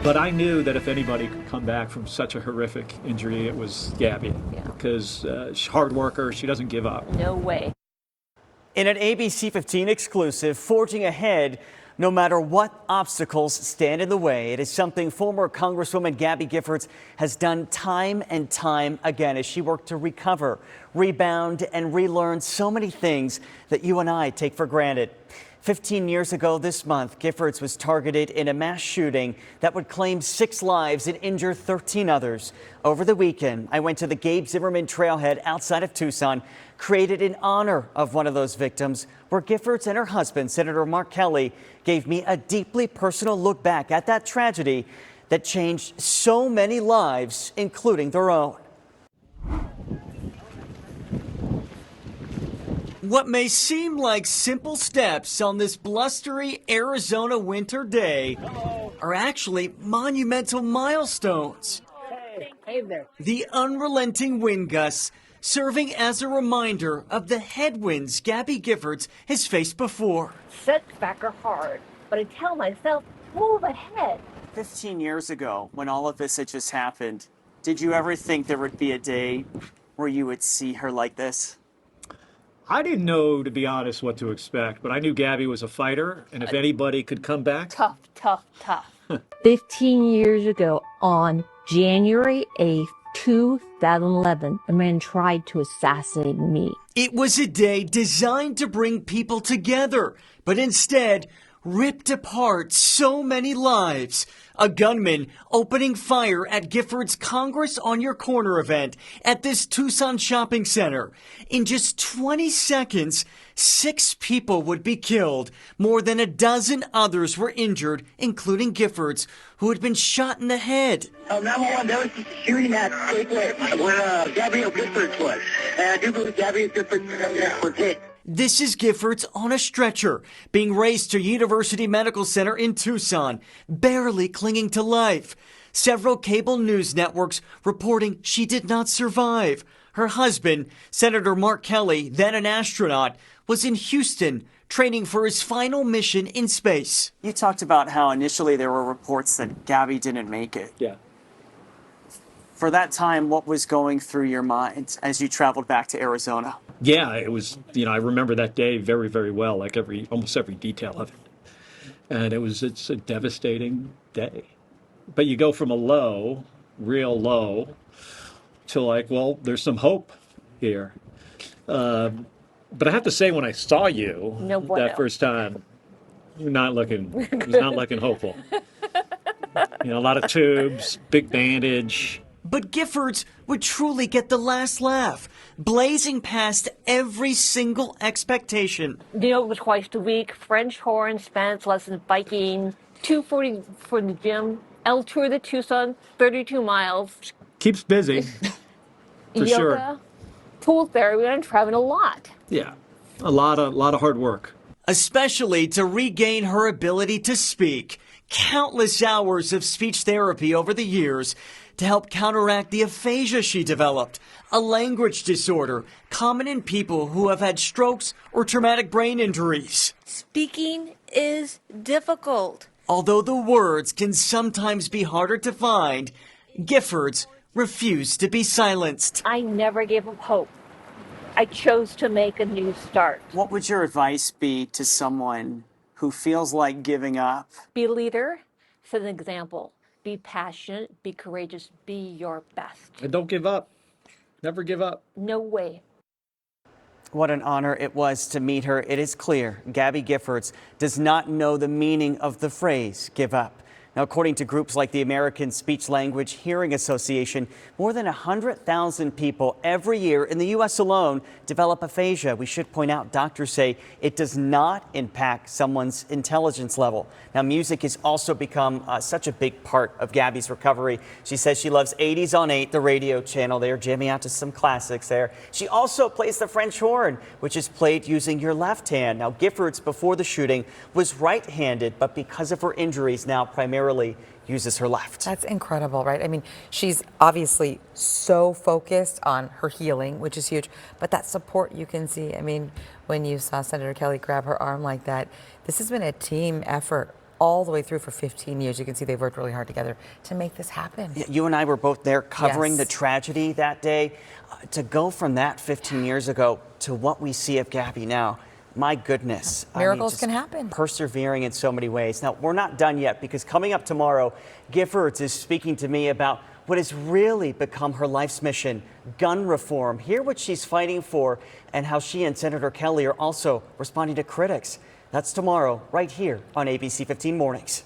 But I knew that if anybody could come back from such a horrific injury, it was Gabby. Yeah. Because she's a hard worker, she doesn't give up. No way. In an ABC 15 exclusive, forging ahead no matter what obstacles stand in the way. It is something former Congresswoman Gabby Giffords has done time and time again as she worked to recover, rebound, and relearn so many things that you and I take for granted. 15 years ago this month, Giffords was targeted in a mass shooting that would claim 6 lives and injure 13 others. Over the weekend, I went to the Gabe Zimmerman trailhead outside of Tucson, created in honor of one of those victims, where Giffords and her husband, Senator Mark Kelly, gave me a deeply personal look back at that tragedy that changed so many lives, including their own. What may seem like simple steps on this blustery Arizona winter day are actually monumental milestones. Hey there. The unrelenting wind gusts serving as a reminder of the headwinds Gabby Giffords has faced before. Setbacks are hard, but I tell myself, move ahead. 15 years ago, when all of this had just happened, did you ever think there would be a day where you would see her like this? I didn't know, to be honest, what to expect, but I knew Gabby was a fighter, and if anybody could come back. Tough. 15 years ago, on January 8th, 2011, a man tried to assassinate me. It was a day designed to bring people together, but instead ripped apart so many lives. A gunman opening fire at Giffords' Congress on Your Corner event at this Tucson shopping center. In just 20 seconds, 6 people would be killed. More than a dozen others were injured, including Giffords, who had been shot in the head. 911, there was shooting at where Gabby Giffords was. And I do believe Gabby Giffords was hit. This is Giffords on a stretcher, being raised to University Medical Center in Tucson, barely clinging to life. Several cable news networks reporting she did not survive. Her husband, Senator Mark Kelly, then an astronaut, was in Houston training for his final mission in space. You talked about how initially there were reports that Gabby didn't make it. Yeah. For that time, what was going through your mind as you traveled back to Arizona? Yeah, it was, I remember that day very, very well, like almost every detail of it. And it's a devastating day. But you go from a low, real low, to like, well, there's some hope here. But I have to say, when I saw you No bueno. that first time, it was not looking hopeful. A lot of tubes, big bandage. But Giffords would truly get the last laugh, blazing past every single expectation. Yoga twice a week, French horn, Spanish lessons, biking, 240 for the gym, El Tour de Tucson, 32 miles. Keeps busy, for Yoga, sure. pool therapy, and traveling a lot. Yeah, a lot of hard work. Especially to regain her ability to speak. Countless hours of speech therapy over the years to help counteract the aphasia she developed, a language disorder common in people who have had strokes or traumatic brain injuries. Speaking is difficult. Although the words can sometimes be harder to find, Giffords refused to be silenced. I never gave up hope. I chose to make a new start. What would your advice be to someone who feels like giving up? Be a leader, set an example. Be passionate, be courageous, be your best. And don't give up. Never give up. No way. What an honor it was to meet her. It is clear Gabby Giffords does not know the meaning of the phrase give up. Now, according to groups like the American Speech Language Hearing Association, more than 100,000 people every year in the U.S. alone develop aphasia. We should point out doctors say it does not impact someone's intelligence level. Now, music has also become such a big part of Gabby's recovery. She says she loves 80s on 8, the radio channel there, jamming out to some classics there. She also plays the French horn, which is played using your left hand. Now, Giffords, before the shooting, was right-handed, but because of her injuries now primarily uses her left. That's incredible, right? I mean, she's obviously so focused on her healing, which is huge, but that support you can see. I mean, when you saw Senator Kelly grab her arm like that, this has been a team effort all the way through for 15 years. You can see they've worked really hard together to make this happen. You and I were both there covering Yes. the tragedy that day. To go from that 15 years ago to what we see of Gabby now, my goodness. Miracles just can happen. Persevering in so many ways. Now, we're not done yet, because coming up tomorrow, Giffords is speaking to me about what has really become her life's mission, gun reform. Hear what she's fighting for and how she and Senator Kelly are also responding to critics. That's tomorrow, right here on ABC 15 Mornings.